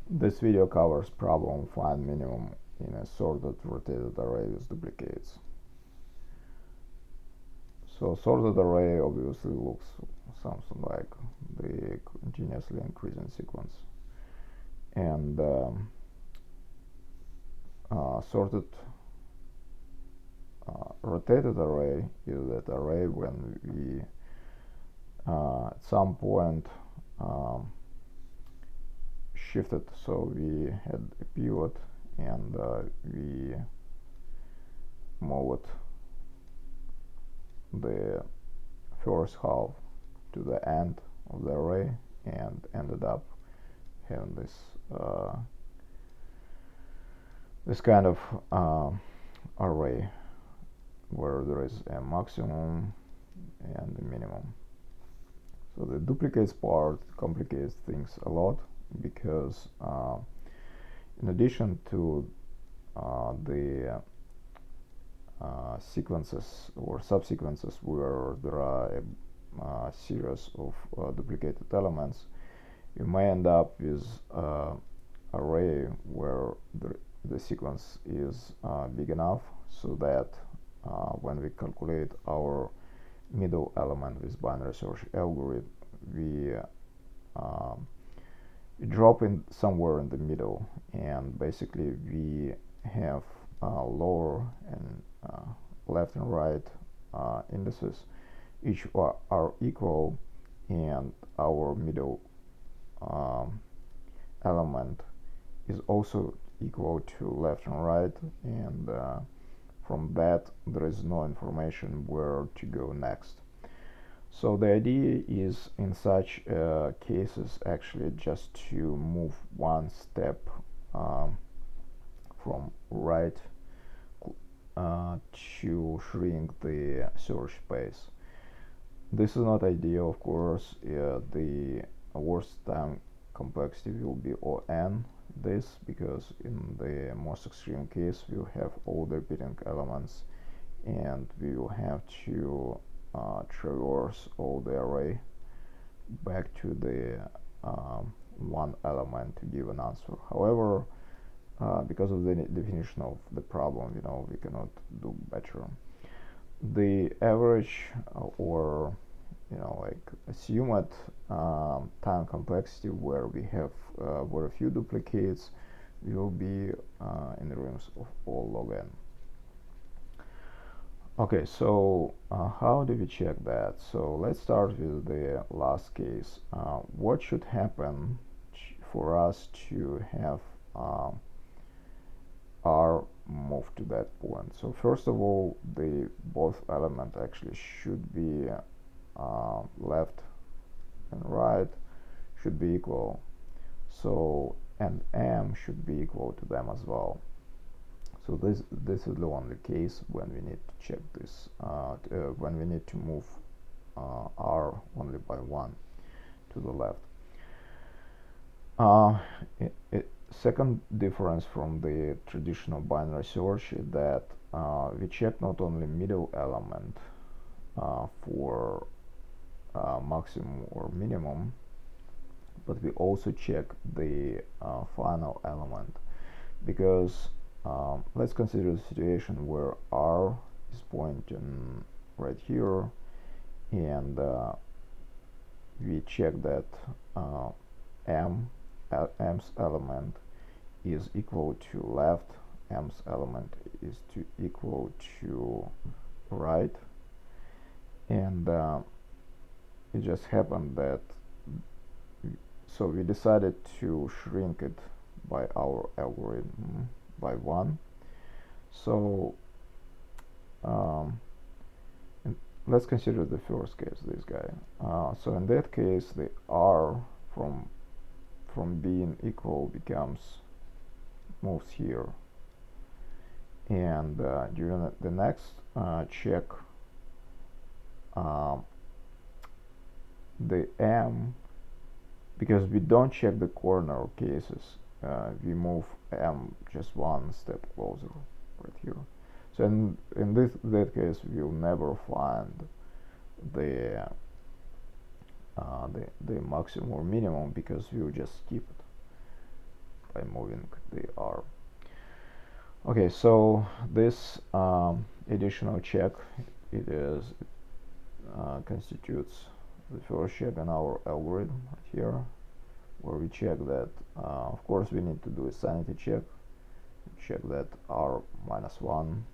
This video covers problem find minimum in a sorted rotated array with duplicates. So sorted array obviously looks something like the continuously increasing sequence, and sorted rotated array is that array when we at some point um, shifted, so we had a pivot and we moved the first half to the end of the array and ended up having this kind of array where there is a maximum and a minimum. So the duplicates part complicates things a lot because in addition to the sequences or subsequences where there are a series of duplicated elements, you may end up with array where the sequence is big enough so that when we calculate our middle element with binary search algorithm, we drop in somewhere in the middle, and basically we have lower and left and right indices each are equal, and our middle element is also equal to left and right, and from that there is no information where to go next. So the idea is in such cases actually just to move one step from right to shrink the search space. This is not ideal, of course. The worst time complexity will be ON this, because in the most extreme case we will have all the repeating elements and we will have to traverse all the array back to the one element to give an answer. However, because of the definition of the problem, we cannot do better. The average or like assumed time complexity where we have very few duplicates will be in the rooms of all log n. Okay, so how do we check that? So let's start with the last case. What should happen for us to have R move to that point? So first of all, the both element actually should be left and right should be equal. So and M should be equal to them as well. So this is the only case when we need to check this, when we need to move R only by one to the left. Second difference from the traditional binary search is that we check not only middle element for maximum or minimum, but we also check the final element, because let's consider the situation where R is pointing right here, and we check that M's element is equal to left, M's element is equal to right, and it just happened that so we decided to shrink it by our algorithm by one. So let's consider the first case, this guy. So in that case, the R from being equal moves here, and during the next check, the M, because we don't check the corner cases, we move M just one step closer right here. So in that case, we'll never find the maximum or minimum, because we'll just skip it. by moving the R. Okay, so this additional check, it is constitutes the first check in our algorithm right here, where we check that, of course we need to do a sanity check, check that R minus 1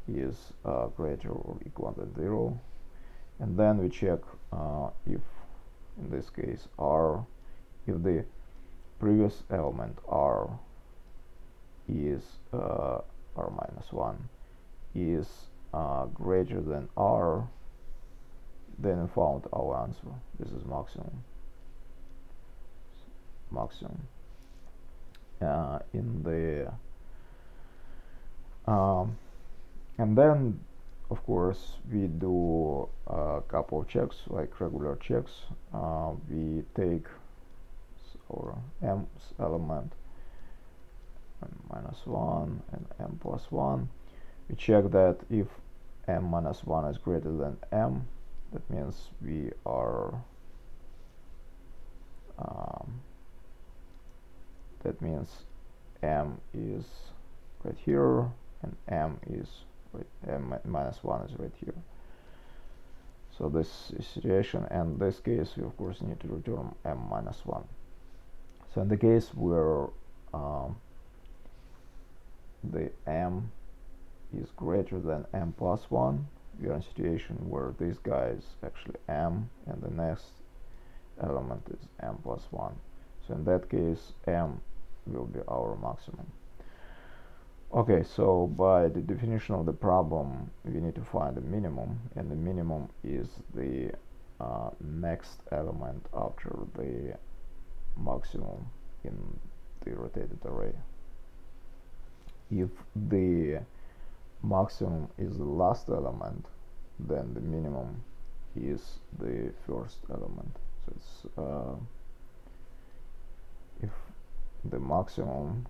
is greater or equal than 0, and then we check if, in this case, if the previous element R is R minus 1 is greater than R, then we found our answer. This is maximum in the and then of course we do a couple of checks, like regular checks. We take our m's element, m minus 1 and m plus 1. We check that if m minus 1 is greater than m, that means we are that means m is right here and m minus 1 is right here. So this is situation, and in this case we of course need to return m minus 1. So in the case where the m is greater than m plus 1, we are in a situation where this guy is actually m and the next element is m plus 1. So in that case m will be our maximum. Okay, so by the definition of the problem we need to find the minimum, and the minimum is the next element after the maximum in the rotated array. If the maximum is the last element, then the minimum is the first element. So it's if the maximum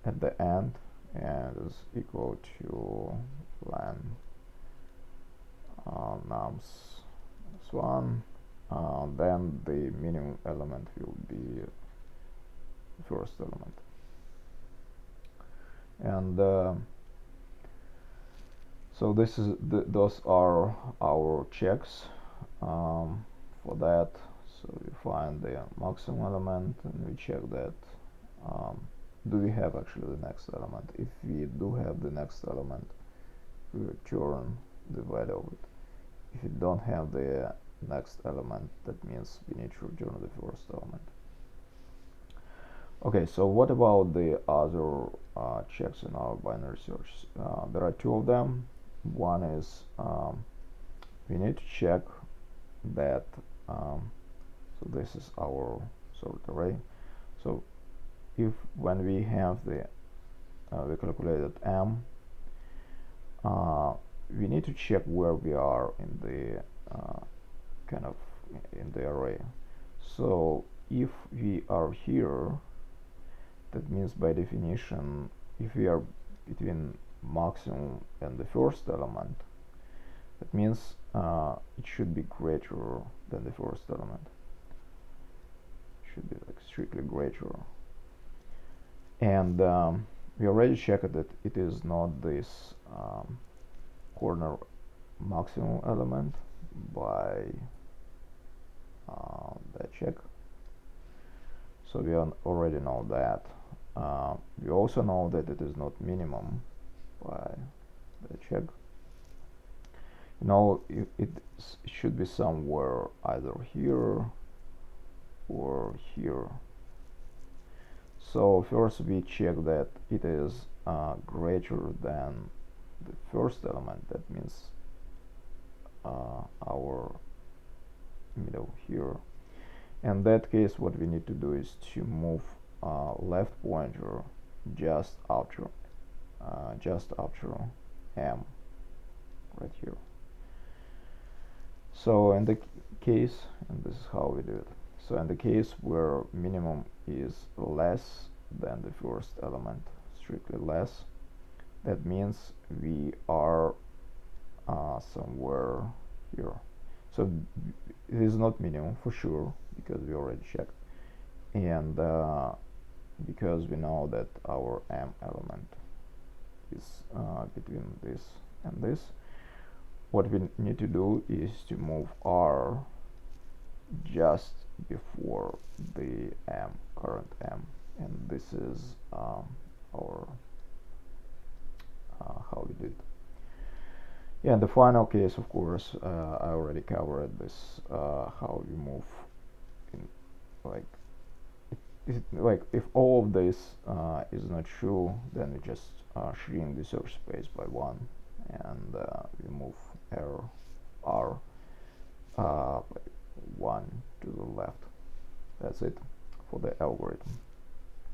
at the end and is equal to len nums -1, then the minimum element will be the first element. And so this is those are our checks for that. So we find the maximum element and we check that do we have actually the next element. If we do have the next element, we return the value of it. If we don't have the next element, that means we need to return the first element. Okay, so what about the other checks in our binary search? There are two of them. One is we need to check that so this is our sort array. So if when we have the we calculated m, we need to check where we are in the kind of in the array. So if we are here, that means by definition if we are between maximum and the first element, that means it should be greater than the first element. It should be like strictly greater. And we already checked that it is not this corner maximum element by that check. So we already know that. We also know that it is not minimum by the check. You know, it should be somewhere either here or here. So first we check that it is greater than the first element. That means our middle here. In that case, what we need to do is to move left pointer just after m right here. So in the case, and this is how we do it. So in the case where minimum is less than the first element, strictly less, that means we are somewhere here. So it is not minimum for sure because we already checked, and because we know that our M element is between this and this, what we need to do is to move R just before the M, current M, and this is our how we did. Yeah, and the final case, of course, I already covered this, how you move in, like, like if all of this is not true, then we just shrink the search space by 1, and we move R by 1 to the left. That's it for the algorithm.